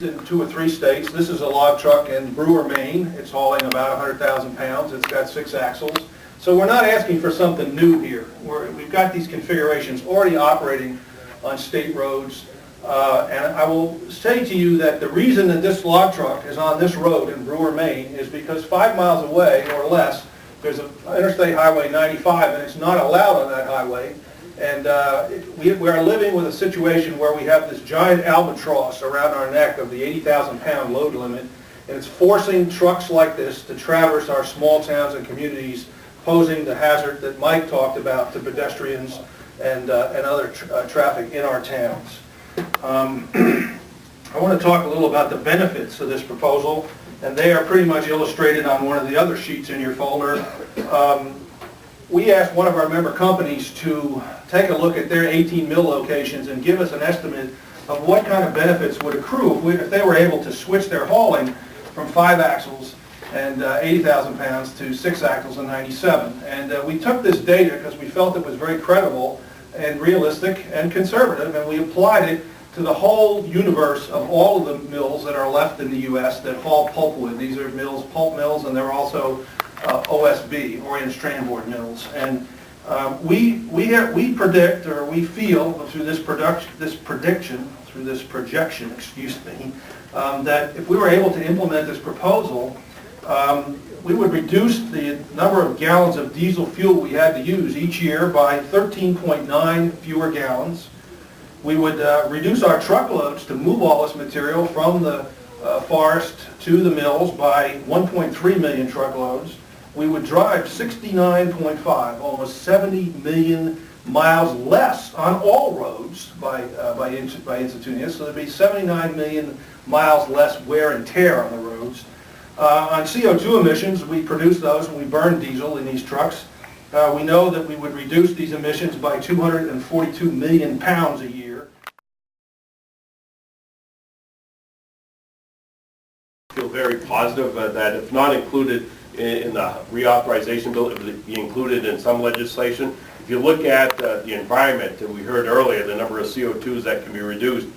in 2 or 3 states. This is a log truck in Brewer, Maine. It's hauling about 100,000 pounds. It's got 6 axles. So we're not asking for something new here. We've got these configurations already operating on state roads. And I will say to you that the reason that this log truck is on this road in Brewer, Maine is because 5 miles away or less, there's an Interstate Highway 95, and it's not allowed on that highway. And we are living with a situation where we have this giant albatross around our neck of the 80,000 pound load limit, and it's forcing trucks like this to traverse our small towns and communities, posing the hazard that Mike talked about to pedestrians and other traffic in our towns. I want to talk a little about the benefits of this proposal, and they are pretty much illustrated on one of the other sheets in your folder. We asked one of our member companies to take a look at their 18 mill locations and give us an estimate of what kind of benefits would accrue if they were able to switch their hauling from 5 axles and 80,000 pounds to 6 axles and 97. And we took this data because we felt it was very credible and realistic and conservative, and we applied it to the whole universe of all of the mills that are left in the U.S. that haul pulpwood. These are mills, pulp mills, and they're also OSB, Oriented Strand Board mills. And we predict, or we feel through this projection, that if we were able to implement this proposal, we would reduce the number of gallons of diesel fuel we had to use each year by 13.9 fewer gallons. We would reduce our truckloads to move all this material from the forest to the mills by 1.3 million truckloads. We would drive 69.5, almost 70 million miles less on all roads by Institunius, so there'd be 79 million miles less wear and tear on the roads. On CO2 emissions, we produce those when we burn diesel in these trucks. We know that we would reduce these emissions by 242 million pounds a year. I feel very positive that if not included in the reauthorization bill, it would be included in some legislation. If you look at the environment, and we heard earlier the number of CO2s that can be reduced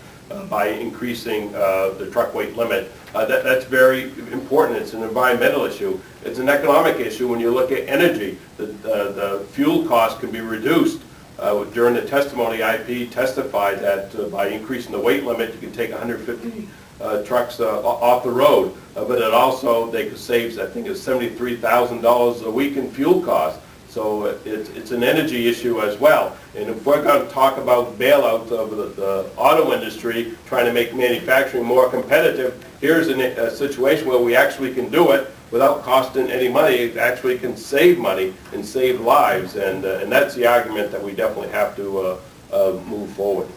by increasing the truck weight limit, that's very important. It's an environmental issue. It's an economic issue when you look at energy. The fuel cost can be reduced. During the testimony, IP testified that by increasing the weight limit, you can take 150 trucks off the road, but it also, they could save, I think it's $73,000 a week in fuel costs. So it's an energy issue as well. And if we're going to talk about bailout of the auto industry, trying to make manufacturing more competitive, here's a situation where we actually can do it without costing any money. It actually can save money and save lives, and that's the argument that we definitely have to move forward.